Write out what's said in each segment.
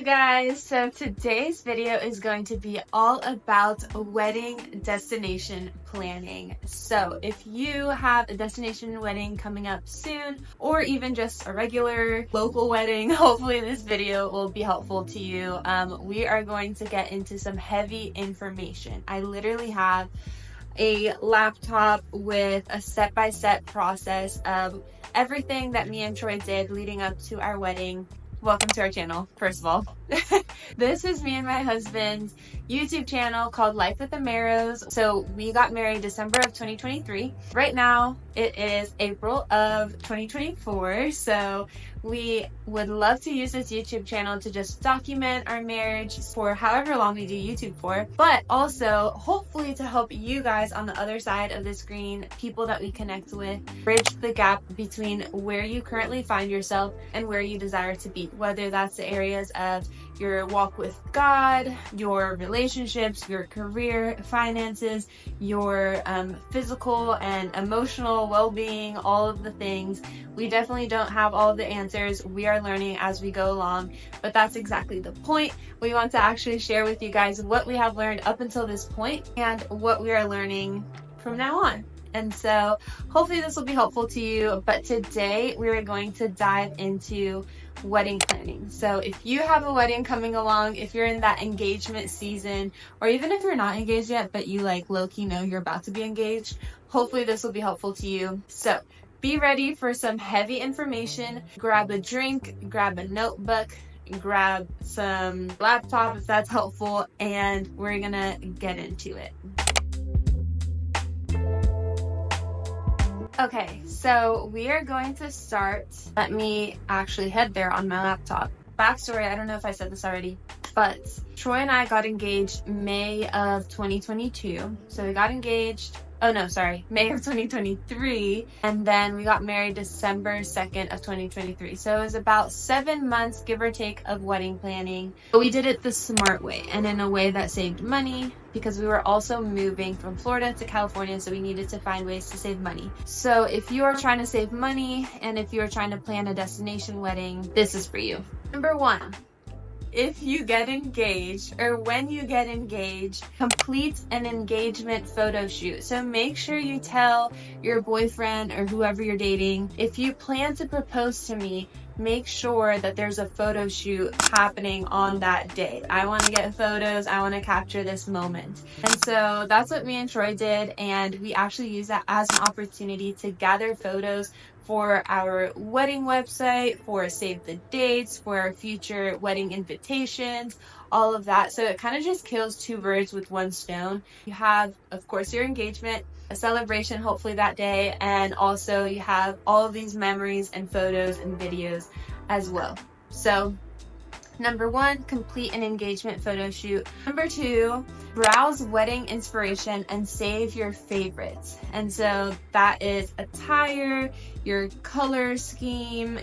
you guys. So today's video is going to be all about wedding destination planning. So if you have a destination wedding coming up soon, or even just a regular local wedding, hopefully this video will be helpful to you. We are going to get into some heavy information. I literally have a laptop with a step-by-step process of everything that me and Troy did leading up to our wedding. Welcome to our channel, first of all. This is me and my husband's YouTube channel called Life with the Marrows. So we got married December of 2023. Right now it is April of 2024. So we would love to use this YouTube channel to just document our marriage for however long we do YouTube for, but also hopefully to help you guys on the other side of the screen, people that we connect with, bridge the gap between where you currently find yourself and where you desire to be, whether that's the areas of your walk with God, your relationships, your career, finances, your physical and emotional well-being, all of the things. We definitely don't have all of the answers. We are learning as we go along, but that's exactly the point. We want to actually share with you guys what we have learned up until this point and what we are learning from now on. And so hopefully this will be helpful to you. But today we are going to dive into wedding planning. So if you have a wedding coming along, if you're in that engagement season, or even if you're not engaged yet, but you like low-key know you're about to be engaged, hopefully this will be helpful to you. So be ready for some heavy information. Grab a drink, grab a notebook, grab some laptop if that's helpful, and we're gonna get into it. Okay, so we are going to start. Let me actually head there on my laptop. Backstory, I don't know if I said this already, but Troy and I got engaged May of 2022. So we got engaged, May of 2023. And then we got married December 2nd of 2023. So it was about 7 months, give or take, of wedding planning. But we did it the smart way and in a way that saved money, because we were also moving from Florida to California, so we needed to find ways to save money. So if you are trying to save money and if you are trying to plan a destination wedding, this is for you. Number one, if you get engaged, or when you get engaged, complete an engagement photo shoot. So make sure you tell your boyfriend or whoever you're dating, if you plan to propose to me, make sure that there's a photo shoot happening on that day. I want to get photos. I want to capture this moment. And so that's what me and Troy did. And we actually used that as an opportunity to gather photos for our wedding website, for save the dates, for our future wedding invitations, all of that. So it kind of just kills two birds with one stone. You have, of course, your engagement, a celebration hopefully that day, and also you have all of these memories and photos and videos as well. So number one, complete an engagement photo shoot. Number two, browse wedding inspiration and save your favorites. And so that is attire, your color scheme,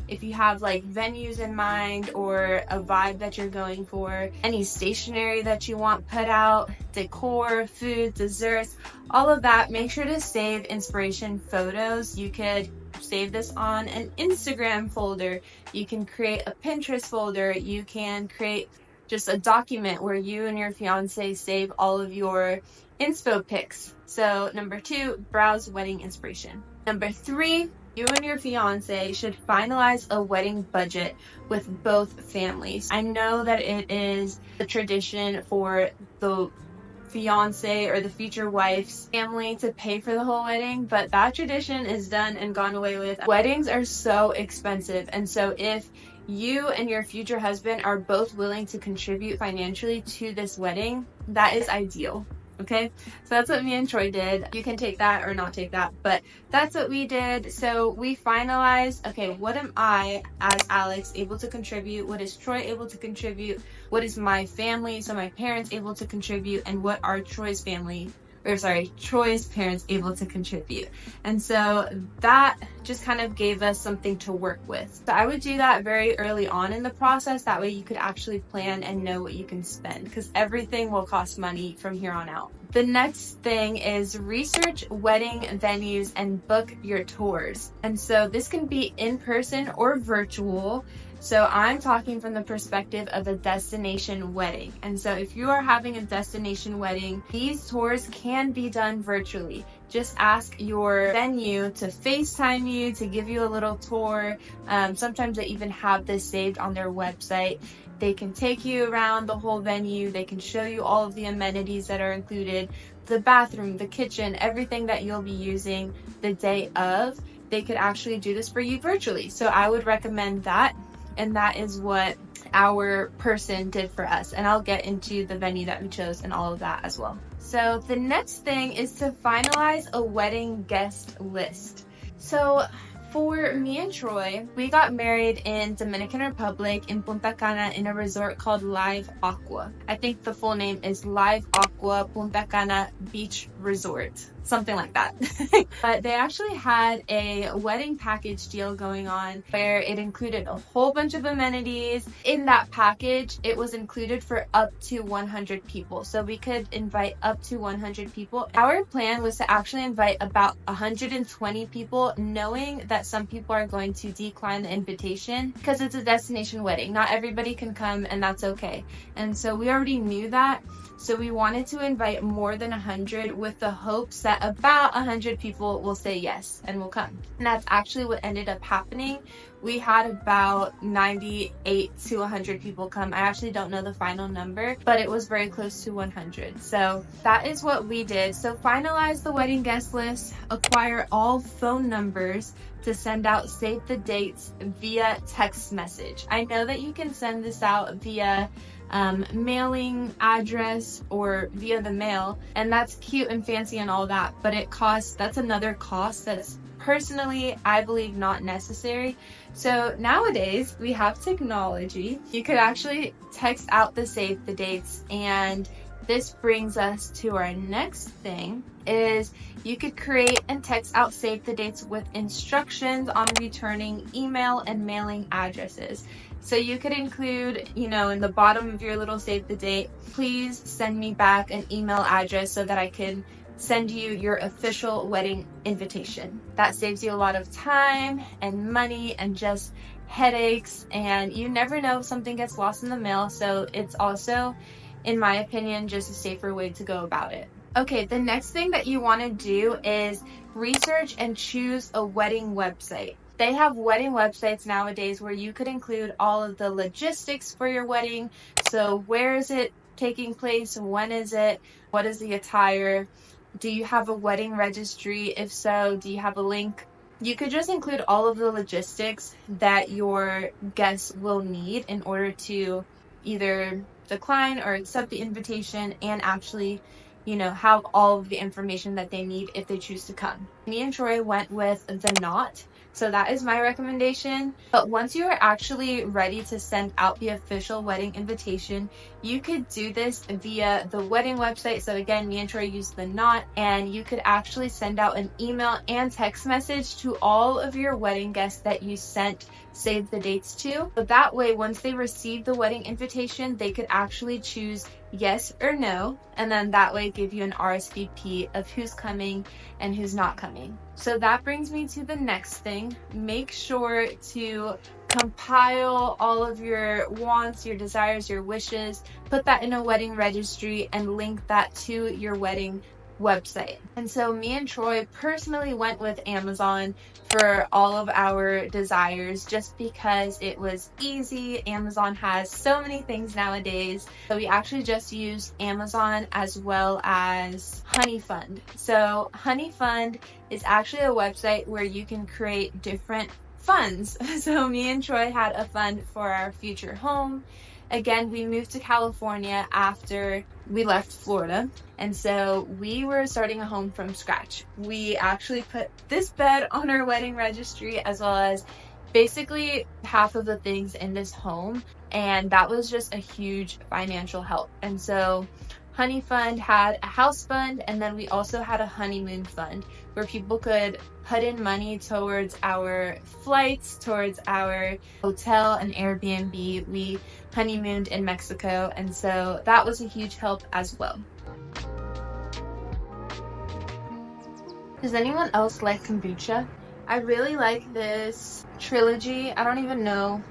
if you have like venues in mind or a vibe that you're going for, any stationery that you want put out, decor, food, desserts, all of that. Make sure to save inspiration photos. You could save this on an Instagram folder. You can create a Pinterest folder. You can create just a document where you and your fiance save all of your inspo pics. So number two, browse wedding inspiration. Number three, you and your fiance should finalize a wedding budget with both families. I know that it is a tradition for the fiance or the future wife's family to pay for the whole wedding, but that tradition is done and gone away with. Weddings are so expensive, and so if you and your future husband are both willing to contribute financially to this wedding, that is ideal. Okay, so that's what me and Troy did. You can take that or not take that, but that's what we did. So we finalized, okay, what am I as Alex able to contribute? What is Troy able to contribute? What is my family, so my parents, able to contribute? And what are Troy's parents able to contribute? And so that just kind of gave us something to work with. So I would do that very early on in the process. That way you could actually plan and know what you can spend, because everything will cost money from here on out. The next thing is research wedding venues and book your tours. And so this can be in person or virtual. So I'm talking from the perspective of a destination wedding. And so if you are having a destination wedding, these tours can be done virtually. Just ask your venue to FaceTime you, to give you a little tour. Sometimes they even have this saved on their website. They can take you around the whole venue. They can show you all of the amenities that are included, the bathroom, the kitchen, everything that you'll be using the day of. They could actually do this for you virtually. So I would recommend that. And that is what our person did for us. And I'll get into the venue that we chose and all of that as well. So the next thing is to finalize a wedding guest list. So for me and Troy, we got married in Dominican Republic in Punta Cana in a resort called Live Aqua. I think the full name is Live Aqua Punta Cana Beach Resort, something like that. But they actually had a wedding package deal going on where it included a whole bunch of amenities. In that package, it was included for up to 100 people. So we could invite up to 100 people. Our plan was to actually invite about 120 people, knowing that some people are going to decline the invitation because it's a destination wedding. Not everybody can come, and that's okay. And so we already knew that. So we wanted to invite more than 100 with the hopes that about 100 people will say yes and will come. And that's actually what ended up happening. We had about 98 to 100 people come. I actually don't know the final number, but it was very close to 100. So that is what we did. So finalize the wedding guest list, acquire all phone numbers to send out save the dates via text message. I know that you can send this out via mailing address or via the mail, and that's cute and fancy and all that, but that's another cost that's personally, I believe, not necessary. So nowadays we have technology. You could actually text out the save the dates, and this brings us to our next thing is you could create and text out save the dates with instructions on returning email and mailing addresses. So you could include, in the bottom of your little save the date, please send me back an email address so that I can send you your official wedding invitation. That saves you a lot of time and money and just headaches, and you never know if something gets lost in the mail. So it's also, in my opinion, just a safer way to go about it. Okay, the next thing that you want to do is research and choose a wedding website. They have wedding websites nowadays where you could include all of the logistics for your wedding. So where is it taking place? When is it? What is the attire? Do you have a wedding registry? If so, do you have a link? You could just include all of the logistics that your guests will need in order to either decline or accept the invitation and actually have all of the information that they need if they choose to come. Me and Troy went with the knot. So that is my recommendation. But once you are actually ready to send out the official wedding invitation, you could do this via the wedding website. So again, me and Troy used the knot, and you could actually send out an email and text message to all of your wedding guests that you sent save the dates to. So that way, once they receive the wedding invitation, they could actually choose yes or no, and then that way give you an RSVP of who's coming and who's not coming. So that brings me to the next thing. Make sure to compile all of your wants, your desires, your wishes, put that in a wedding registry and link that to your wedding website. And so me and Troy personally went with Amazon for all of our desires just because it was easy. Amazon has so many things nowadays. So we actually just used Amazon as well as Honeyfund. So Honeyfund is actually a website where you can create different funds. So me and Troy had a fund for our future home. Again, we moved to California after we left Florida, and so we were starting a home from scratch. We actually put this bed on our wedding registry as well as basically half of the things in this home, and that was just a huge financial help. And so Honey Fund had a house fund, and then we also had a honeymoon fund where people could put in money towards our flights, towards our hotel and Airbnb. We honeymooned in Mexico, and so that was a huge help as well. Does anyone else like kombucha? I really like this trilogy. I don't even know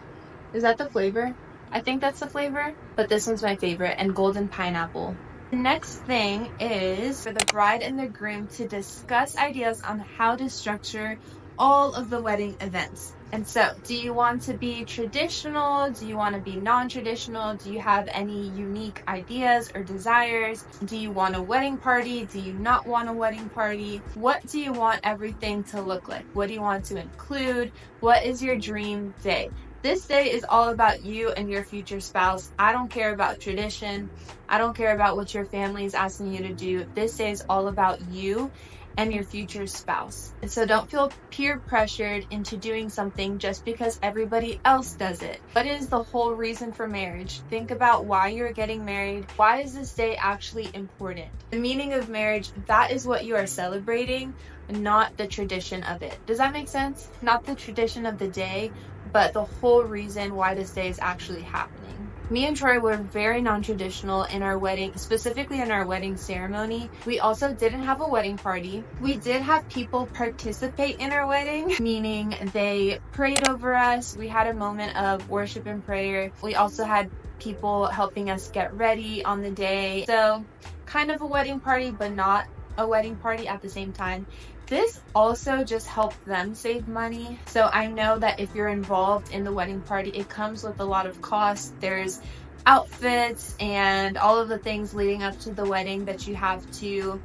Is that the flavor? I think that's the flavor, but this one's my favorite, and golden pineapple. The next thing is for the bride and the groom to discuss ideas on how to structure all of the wedding events. And so, do you want to be traditional? Do you want to be non-traditional? Do you have any unique ideas or desires? Do you want a wedding party? Do you not want a wedding party? What do you want everything to look like? What do you want to include? What is your dream day? This day is all about you and your future spouse. I don't care about tradition. I don't care about what your family is asking you to do. This day is all about you and your future spouse. And so don't feel peer pressured into doing something just because everybody else does it. What is the whole reason for marriage? Think about why you're getting married. Why is this day actually important? The meaning of marriage, that is what you are celebrating, not the tradition of it. Does that make sense? Not the tradition of the day, but the whole reason why this day is actually happening. Me and Troy were very non-traditional in our wedding, specifically in our wedding ceremony. We also didn't have a wedding party. We did have people participate in our wedding, meaning they prayed over us. We had a moment of worship and prayer. We also had people helping us get ready on the day. So kind of a wedding party, but not a wedding party at the same time. This also just helped them save money. So I know that if you're involved in the wedding party, it comes with a lot of costs. There's outfits and all of the things leading up to the wedding that you have to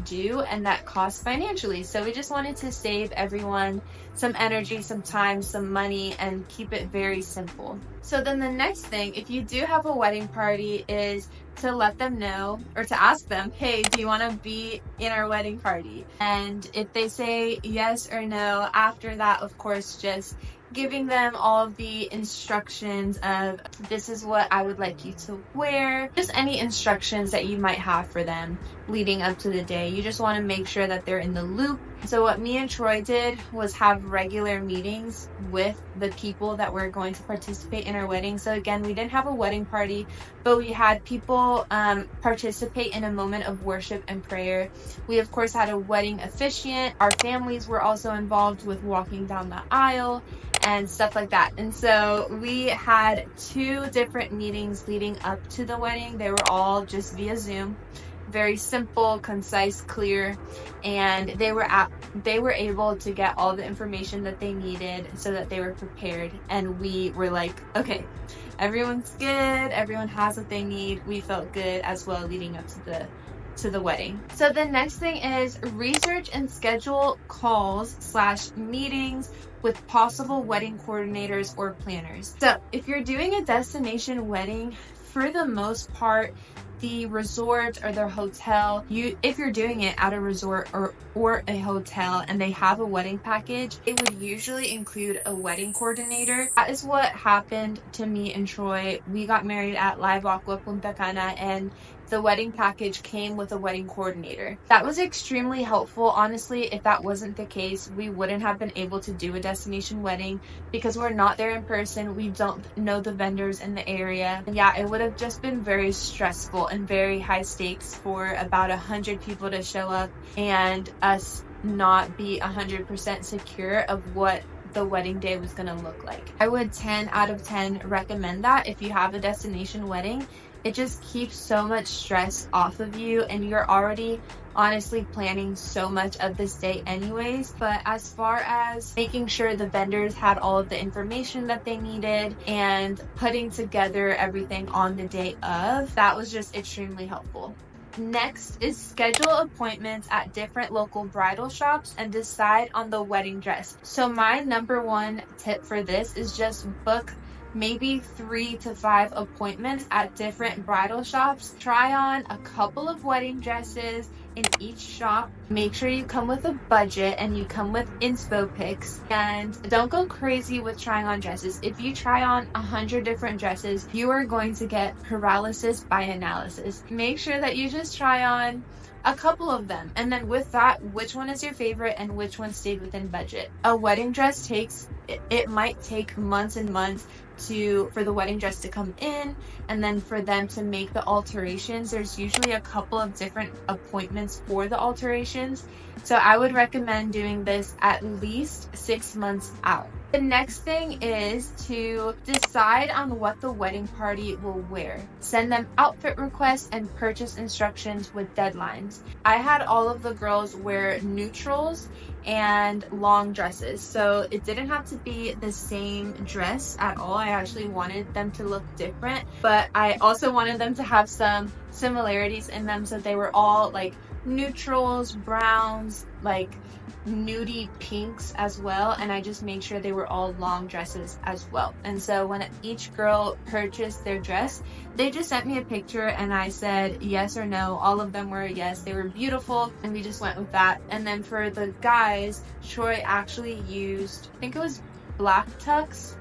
do, and that costs financially. So we just wanted to save everyone some energy, some time, some money, and keep it very simple. So then the next thing, if you do have a wedding party, is to let them know or to ask them, hey, do you want to be in our wedding party? And if they say yes or no, after that, of course, just giving them all of the instructions of this is what I would like you to wear, just any instructions that you might have for them leading up to the day. You just want to make sure that they're in the loop. So what me and Troy did was have regular meetings with the people that were going to participate in our wedding. So again, we didn't have a wedding party, but we had people participate in a moment of worship and prayer. We of course had a wedding officiant. Our families were also involved with walking down the aisle and stuff like that. And so we had 2 different meetings leading up to the wedding. They were all just via Zoom. Very simple, concise, clear, and they were able to get all the information that they needed so that they were prepared. And we were like, okay, everyone's good, everyone has what they need. We felt good as well leading up to the wedding. So the next thing is research and schedule calls/meetings with possible wedding coordinators or planners. So if you're doing a destination wedding, for the most part, the resort or their hotel, if you're doing it at a resort or a hotel and they have a wedding package, it would usually include a wedding coordinator. That is what happened to me and Troy. We got married at Live Aqua Punta Cana, and the wedding package came with a wedding coordinator. That was extremely helpful. Honestly, if that wasn't the case, we wouldn't have been able to do a destination wedding because we're not there in person. We don't know the vendors in the area. And yeah, it would have just been very stressful and very high stakes for about 100 people to show up and us not be 100% secure of what the wedding day was going to look like. I would 10 out of 10 recommend that if you have a destination wedding. It just keeps so much stress off of you, and you're already honestly planning so much of this day anyways. But as far as making sure the vendors had all of the information that they needed and putting together everything on the day of, that was just extremely helpful. Next is schedule appointments at different local bridal shops and decide on the wedding dress. So my number 1 tip for this is just book maybe 3 to 5 appointments at different bridal shops. Try on a couple of wedding dresses in each shop. Make sure you come with a budget and you come with inspo pics, and don't go crazy with trying on dresses. If you try on 100 different dresses, you are going to get paralysis by analysis. Make sure that you just try on a couple of them, and then with that, which one is your favorite and which one stayed within budget. A wedding dress it might take months and months for the wedding dress to come in, and then for them to make the alterations. There's usually a couple of different appointments for the alterations, So I would recommend doing this at least 6 months out. The next thing is to decide on what the wedding party will wear. Send them outfit requests and purchase instructions with deadlines. I had all of the girls wear neutrals and long dresses, so it didn't have to be the same dress at all. I actually wanted them to look different, but I also wanted them to have some similarities in them, so they were all like neutrals, browns, like nudie pinks as well, and I just made sure they were all long dresses as well. And so when each girl purchased their dress, they just sent me a picture and I said yes or no. All of them were a yes. They were beautiful and we just went with that. And then for the guys, Troy actually used, I think it was Black Tux.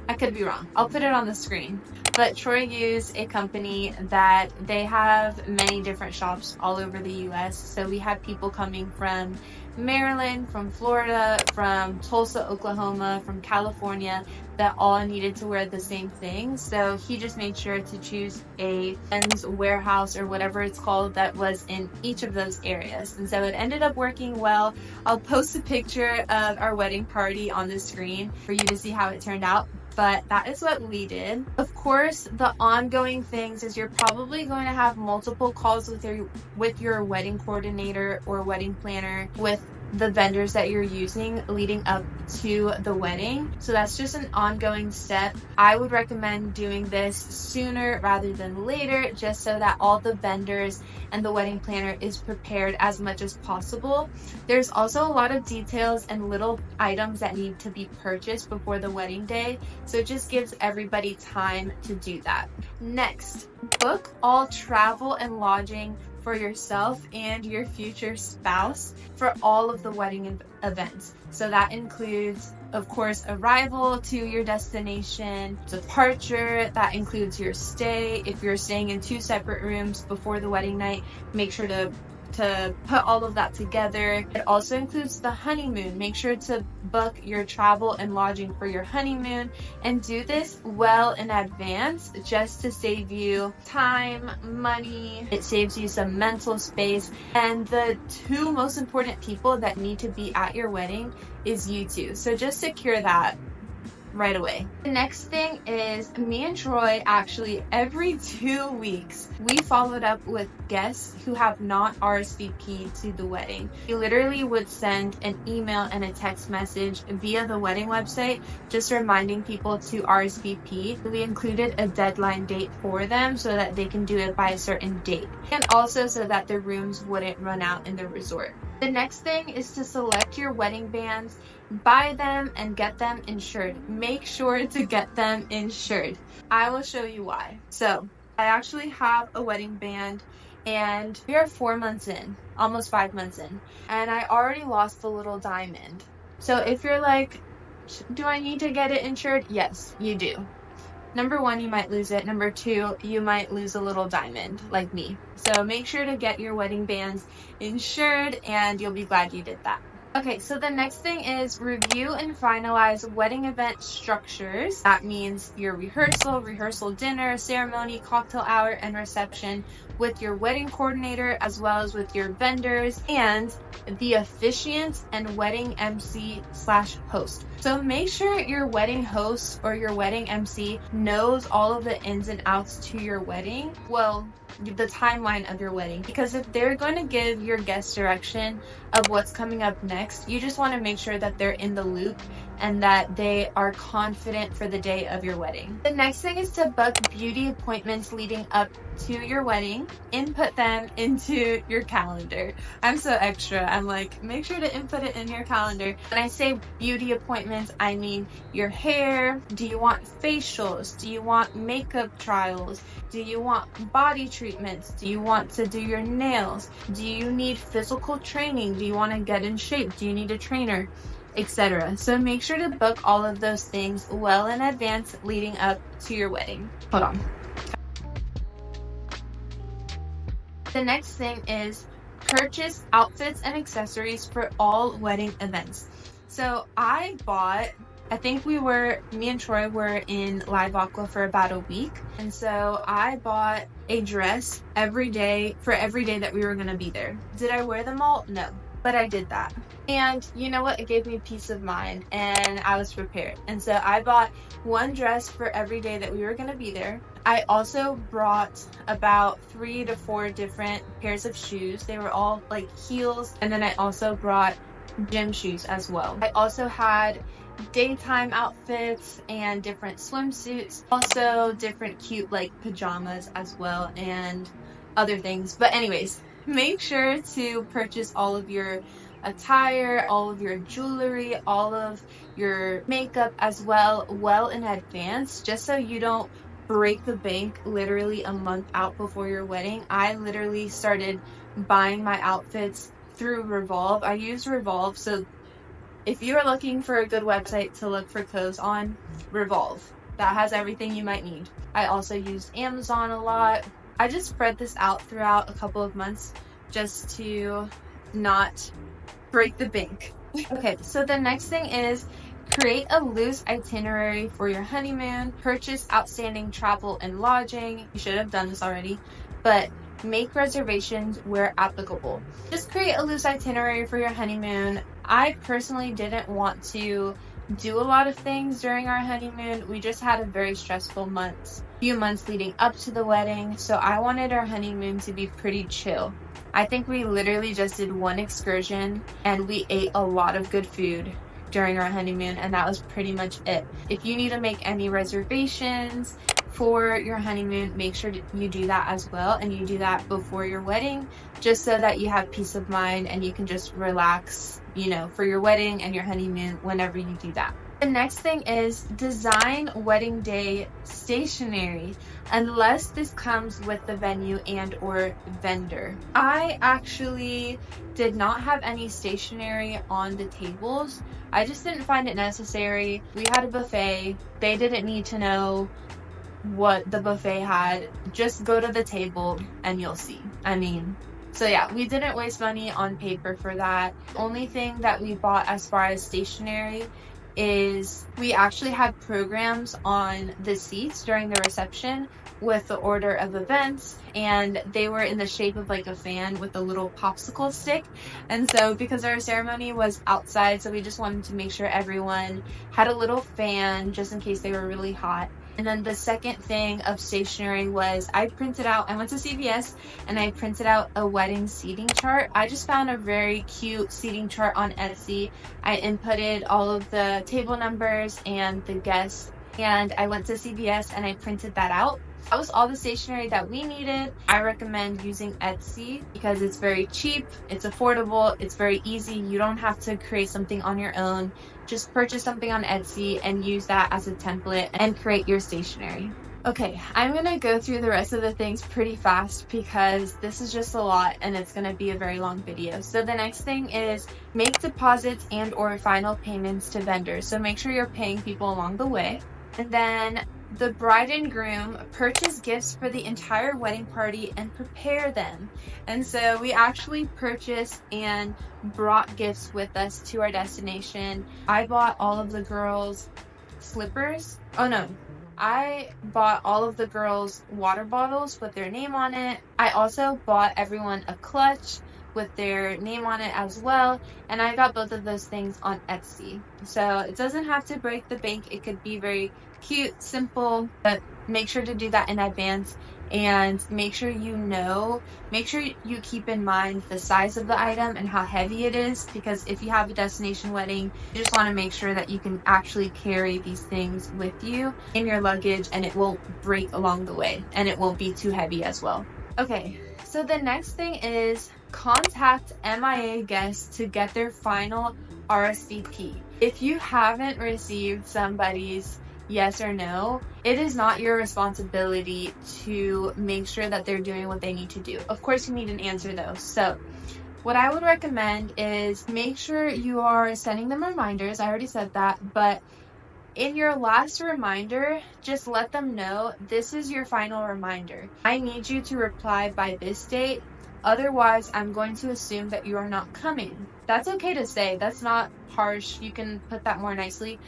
I could be wrong. I'll put it on the screen. But Troy used a company that they have many different shops all over the US. So we had people coming from Maryland, from Florida, from Tulsa, Oklahoma, from California, that all needed to wear the same thing. So he just made sure to choose a men's warehouse or whatever it's called that was in each of those areas. And so it ended up working well. I'll post a picture of our wedding party on the screen for you to see how it turned out. But that is what we did. Of course, the ongoing things is you're probably going to have multiple calls with your wedding coordinator or wedding planner, with the vendors that you're using leading up to the wedding. So that's just an ongoing step. I would recommend doing this sooner rather than later, just so that all the vendors and the wedding planner is prepared as much as possible. There's also a lot of details and little items that need to be purchased before the wedding day, so it just gives everybody time to do that. Next, book all travel and lodging for yourself and your future spouse for all of the wedding events. So that includes, of course, arrival to your destination, departure, that includes your stay. If you're staying in 2 separate rooms before the wedding night, make sure to put all of that together. It also includes the honeymoon. Make sure to book your travel and lodging for your honeymoon, and do this well in advance just to save you time, money. It saves you some mental space. And the 2 most important people that need to be at your wedding is you two. So just secure that right away. The next thing is, me and Troy actually every 2 weeks we followed up with guests who have not RSVP'd to the wedding. We literally would send an email and a text message via the wedding website just reminding people to RSVP. We included a deadline date for them so that they can do it by a certain date, and also so that the rooms wouldn't run out in the resort. The next thing is to select your wedding bands, buy them, and get them insured. Make sure to get them insured. I will show you why. So I actually have a wedding band, and we are 4 months in, almost 5 months in, and I already lost the little diamond. So if you're like, do I need to get it insured? Yes, you do. Number 1, you might lose it. Number 2, you might lose a little diamond like me. So make sure to get your wedding bands insured, and you'll be glad you did that. Okay, so the next thing is review and finalize wedding event structures. That means your rehearsal dinner, ceremony, cocktail hour, and reception with your wedding coordinator, as well as with your vendors and the officiant and wedding MC/host. So make sure your wedding host or your wedding MC knows all of the ins and outs to your wedding. Well, the timeline of your wedding, because if they're going to give your guest direction of what's coming up next, you just want to make sure that they're in the loop and that they are confident for the day of your wedding. The next thing is to book beauty appointments leading up to your wedding. Input them into your calendar. I'm so extra. I'm like, make sure to input it in your calendar. When I say beauty appointments, I mean your hair. Do you want facials? Do you want makeup trials? Do you want body treatments? Do you want to do your nails? Do you need physical training? Do you want to get in shape? Do you need a trainer? Etc. So make sure to book all of those things well in advance leading up to your wedding. Hold on. The next thing is purchase outfits and accessories for all wedding events. So I think me and Troy were in Live Aqua for about a week. And so I bought a dress every day for every day that we were going to be there. Did I wear them all? No. but I did that. And you know what? It gave me peace of mind and I was prepared. And so I bought one dress for every day that we were going to be there. I also brought about 3 to 4 different pairs of shoes. They were all like heels. And then I also brought gym shoes as well. I also had daytime outfits and different swimsuits, also different cute like pajamas as well, and other things. But anyways, make sure to purchase all of your attire, all of your jewelry, all of your makeup as well in advance, just so you don't break the bank literally a month out before your wedding. I literally started buying my outfits through Revolve. I use Revolve, so if you are looking for a good website to look for clothes on, Revolve. That has everything you might need. I also used Amazon a lot. I just spread this out throughout a couple of months just to not break the bank. Okay, so the next thing is create a loose itinerary for your honeymoon. Purchase outstanding travel and lodging. You should have done this already, but make reservations where applicable. Just create a loose itinerary for your honeymoon. I personally didn't want to do a lot of things during our honeymoon. We just had a very stressful few months leading up to the wedding, so I wanted our honeymoon to be pretty chill. I think we literally just did one excursion and we ate a lot of good food during our honeymoon, and that was pretty much it. If you need to make any reservations for your honeymoon, make sure you do that as well, and you do that before your wedding, just so that you have peace of mind and you can just relax, you know, for your wedding and your honeymoon whenever you do that. The next thing is design wedding day stationery, unless this comes with the venue and or vendor. I actually did not have any stationery on the tables. I just didn't find it necessary. We had a buffet. They didn't need to know what the buffet had. Just go to the table and you'll see. So yeah, we didn't waste money on paper for that. The only thing that we bought as far as stationery is we actually had programs on the seats during the reception with the order of events, and they were in the shape of like a fan with a little popsicle stick. And so because our ceremony was outside, so we just wanted to make sure everyone had a little fan just in case they were really hot. And then the second thing of stationery was I went to CVS and I printed out a wedding seating chart. I just found a very cute seating chart on Etsy. I inputted all of the table numbers and the guests, and I went to CVS and I printed that out. That was all the stationery that we needed. I recommend using Etsy because it's very cheap, it's affordable, it's very easy. You don't have to create something on your own. Just purchase something on Etsy and use that as a template and create your stationery. Okay, I'm gonna go through the rest of the things pretty fast because this is just a lot and it's gonna be a very long video. So the next thing is make deposits and or final payments to vendors. So make sure you're paying people along the way. And then the bride and groom purchase gifts for the entire wedding party and prepare them. And so we actually purchased and brought gifts with us to our destination. I bought all of the girls slippers. Oh no, I bought all of the girls water bottles with their name on it. I also bought everyone a clutch with their name on it as well, and I got both of those things on Etsy. So it doesn't have to break the bank. It could be very cute, simple, but make sure to do that in advance, and make sure you keep in mind the size of the item and how heavy it is, because if you have a destination wedding, you just want to make sure that you can actually carry these things with you in your luggage and it won't break along the way and it won't be too heavy as well. Okay, so the next thing is contact MIA guests to get their final RSVP. If you haven't received somebody's yes or no, it is not your responsibility to make sure that they're doing what they need to do. Of course, you need an answer though. So what I would recommend is make sure you are sending them reminders. I already said that, but in your last reminder, just let them know this is your final reminder. I need you to reply by this date. Otherwise, I'm going to assume that you are not coming. That's okay to say. That's not harsh. You can put that more nicely.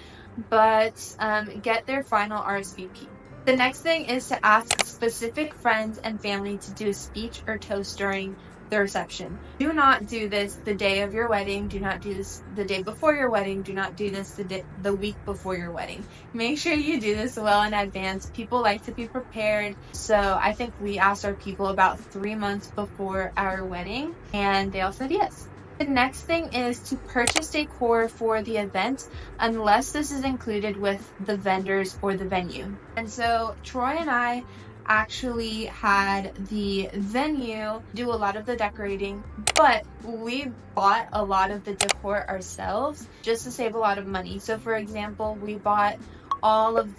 But get their final RSVP. The next thing is to ask specific friends and family to do a speech or toast during the reception. Do not do this the day of your wedding. Do not do this the day before your wedding. Do not do this the week before your wedding. Make sure you do this well in advance. People like to be prepared. So I think we asked our people about 3 months before our wedding, and they all said yes. The next thing is to purchase decor for the event unless this is included with the vendors or the venue. And so Troy and I actually had the venue do a lot of the decorating, but we bought a lot of the decor ourselves just to save a lot of money. So for example, we bought all of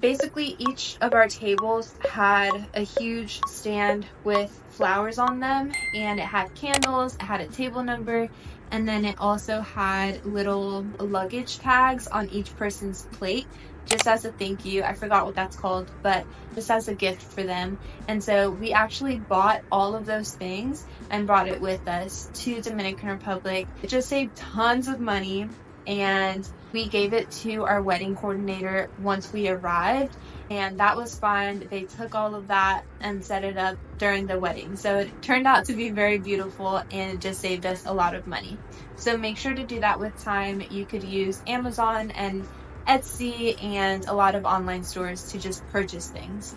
basically each of our tables had a huge stand with flowers on them, and it had candles, it had a table number, and then it also had little luggage tags on each person's plate, just as a thank you. I forgot what that's called, but just as a gift for them. And so we actually bought all of those things and brought it with us to Dominican Republic. It just saved tons of money, and we gave it to our wedding coordinator once we arrived, and that was fun. They took all of that and set it up during the wedding. So it turned out to be very beautiful, and it just saved us a lot of money. So make sure to do that with time. You could use Amazon and Etsy and a lot of online stores to just purchase things.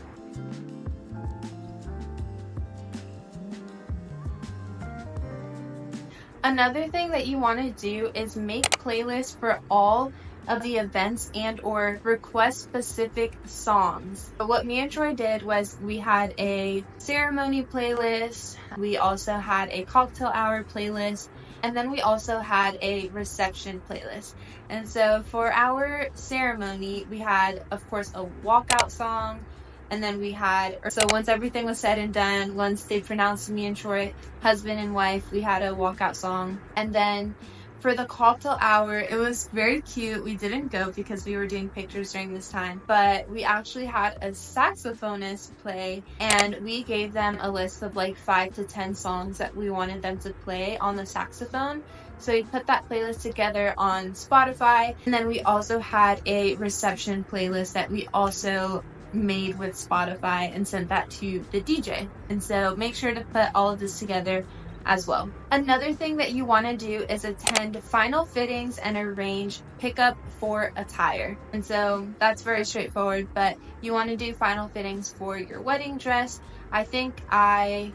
Another thing that you want to do is make playlists for all of the events and or request specific songs. But what me and Troy did was we had a ceremony playlist, we also had a cocktail hour playlist, and then we also had a reception playlist. And so for our ceremony, we had, of course, a walkout song. And then we had, so once everything was said and done, once they pronounced me and Troy husband and wife, we had a walkout song. And then for the cocktail hour, it was very cute. We didn't go because we were doing pictures during this time, but we actually had a saxophonist play, and we gave them a list of like 5 to 10 songs that we wanted them to play on the saxophone. So we put that playlist together on Spotify, and then we also had a reception playlist that we also made with Spotify and sent that to the DJ. And so make sure to put all of this together as well. Another thing that you want to do is attend final fittings and arrange pickup for attire. And so that's very straightforward, but you want to do final fittings for your wedding dress. I think I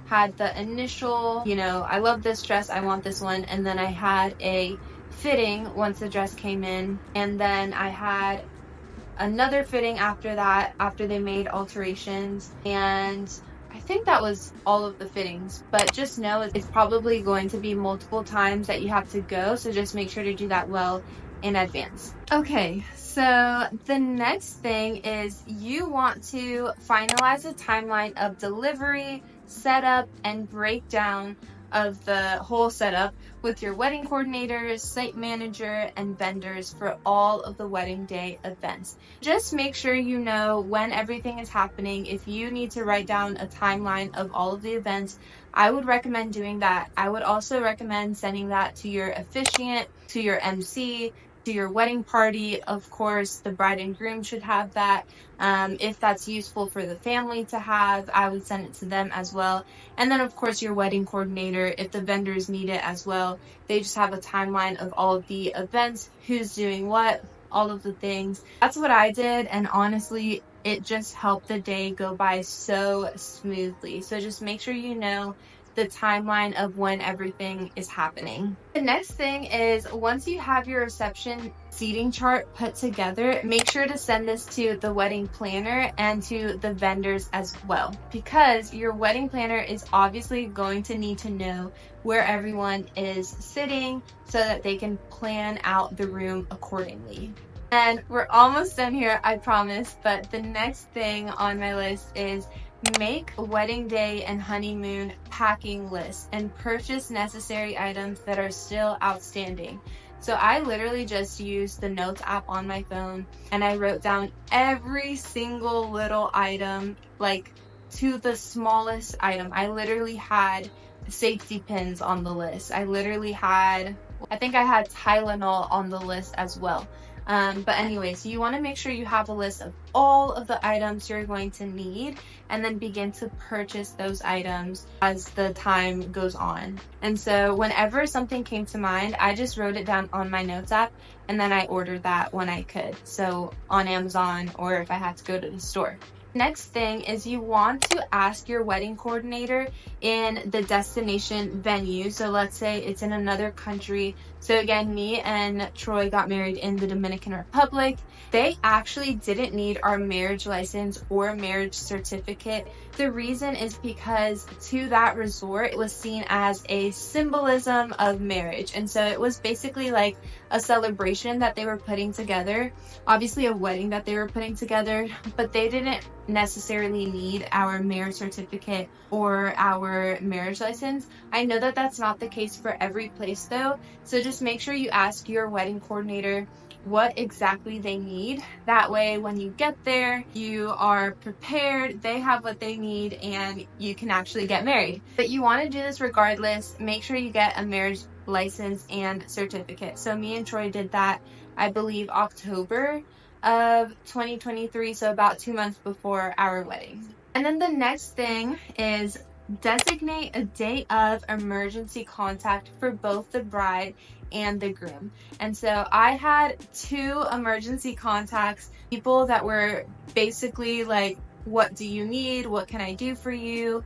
had the initial, I love this dress, I want this one, and then I had a fitting once the dress came in, and then I had another fitting after that, after they made alterations, and I think that was all of the fittings. But just know it's probably going to be multiple times that you have to go, so just make sure to do that well in advance. Okay, so the next thing is you want to finalize a timeline of delivery, setup, and breakdown of the whole setup with your wedding coordinators, site manager, and vendors for all of the wedding day events. Just make sure you know when everything is happening. If you need to write down a timeline of all of the events, I would recommend doing that. I would also recommend sending that to your officiant, to your MC, to your wedding party. Of course, the bride and groom should have that. If that's useful for the family to have, I would send it to them as well. And then of course your wedding coordinator, if the vendors need it as well, they just have a timeline of all of the events, who's doing what, all of the things. That's what I did, and honestly, it just helped the day go by so smoothly. So just make sure you know the timeline of when everything is happening. The next thing is, once you have your reception seating chart put together, make sure to send this to the wedding planner and to the vendors as well, because your wedding planner is obviously going to need to know where everyone is sitting so that they can plan out the room accordingly. And we're almost done here, I promise, but the next thing on my list is make wedding day and honeymoon packing lists and purchase necessary items that are still outstanding. So I literally just used the notes app on my phone, and I wrote down every single little item, like to the smallest item. I literally had safety pins on the list. I think I had Tylenol on the list as well. But anyways, you want to make sure you have a list of all of the items you're going to need and then begin to purchase those items as the time goes on. And so whenever something came to mind, I just wrote it down on my notes app and then I ordered that when I could. So on Amazon, or if I had to go to the store. Next thing is you want to ask your wedding coordinator in the destination venue. So let's say it's in another country. So again, me and Troy got married in the Dominican Republic. They actually didn't need our marriage license or marriage certificate. The reason is because to that resort, it was seen as a symbolism of marriage. And so it was basically like a celebration that they were putting together, obviously a wedding that they were putting together, but they didn't necessarily need our marriage certificate or our marriage license. I know that that's not the case for every place though, so just make sure you ask your wedding coordinator what exactly they need. That way when you get there, you are prepared, they have what they need, and you can actually get married. But you want to do this regardless. Make sure you get a marriage license and certificate. So me and Troy did that, I believe October of 2023, so about 2 months before our wedding. And then the next thing is designate a date of emergency contact for both the bride and the groom. And so I had 2 emergency contacts, people that were basically like, what do you need? What can I do for you?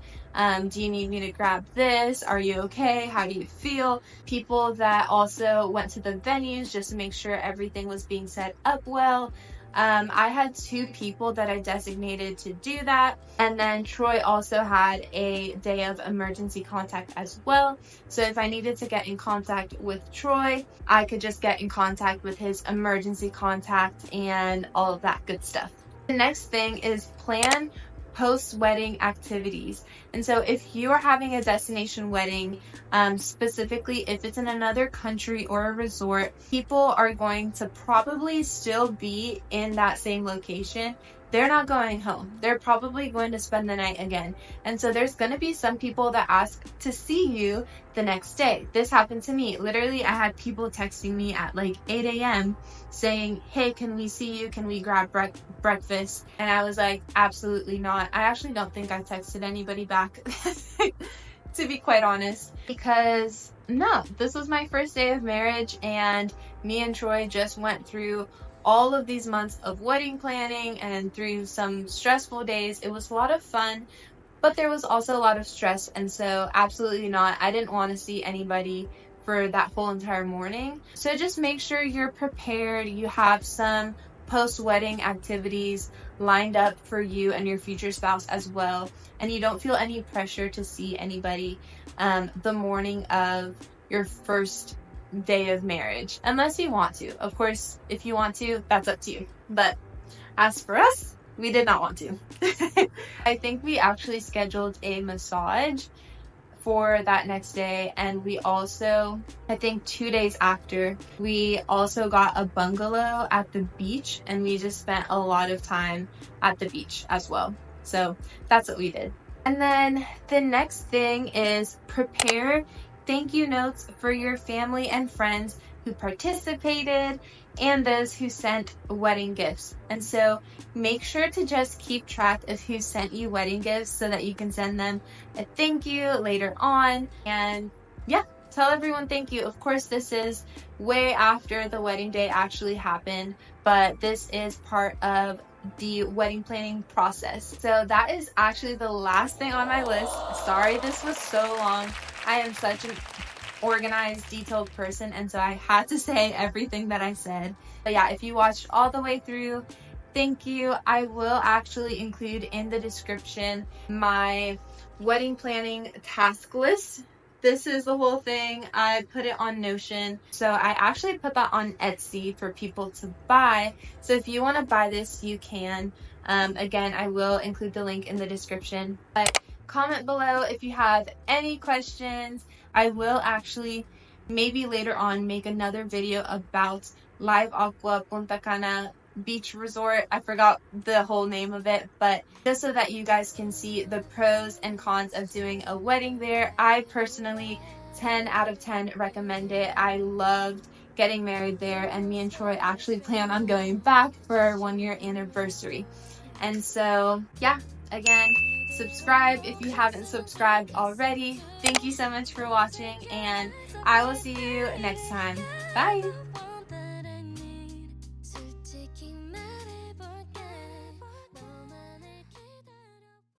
Do you need me to grab this? Are you okay? How do you feel? People that also went to the venues just to make sure everything was being set up well. I had 2 people that I designated to do that. And then Troy also had a day of emergency contact as well. So if I needed to get in contact with Troy, I could just get in contact with his emergency contact and all of that good stuff. The next thing is plan post-wedding activities. And so if you are having a destination wedding, specifically if it's in another country or a resort, people are going to probably still be in that same location. They're not going home. They're probably going to spend the night again. And so there's going to be some people that ask to see you the next day. This happened to me. Literally, I had people texting me at like 8 a.m. saying, hey, can we see you? Can we grab breakfast? And I was like, absolutely not. I actually don't think I texted anybody back, to be quite honest, because no, this was my first day of marriage and me and Troy just went through all of these months of wedding planning and through some stressful days. It was a lot of fun, but there was also a lot of stress, and so absolutely not. I didn't want to see anybody for that whole entire morning. So just make sure you're prepared. You have some post-wedding activities lined up for you and your future spouse as well, and you don't feel any pressure to see anybody the morning of your first day of marriage, unless you want to. Of course, if you want to, that's up to you. But as for us, we did not want to. I think we actually scheduled a massage for that next day, and we also, I think 2 days after, we also got a bungalow at the beach, and we just spent a lot of time at the beach as well. So that's what we did. And then the next thing is prepare thank you notes for your family and friends who participated and those who sent wedding gifts. And so make sure to just keep track of who sent you wedding gifts so that you can send them a thank you later on. And yeah, tell everyone thank you. Of course, this is way after the wedding day actually happened, but this is part of the wedding planning process. So that is actually the last thing on my list. Sorry this was so long. I am such an organized, detailed person, and so I had to say everything that I said. But yeah, if you watched all the way through, thank you. I will actually include in the description my wedding planning task list. This is the whole thing. I put it on Notion. So I actually put that on Etsy for people to buy. So if you want to buy this, you can. Again, I will include the link in the description. But comment below if you have any questions. I will actually maybe later on make another video about Live Aqua Punta Cana beach resort. I forgot the whole name of it, but just so that you guys can see the pros and cons of doing a wedding there. I personally 10 out of 10 recommend it. I loved getting married there, and me and Troy actually plan on going back for our 1-year anniversary. And so yeah, again, subscribe if you haven't subscribed already. Thank you so much for watching, and I will see you next time. Bye!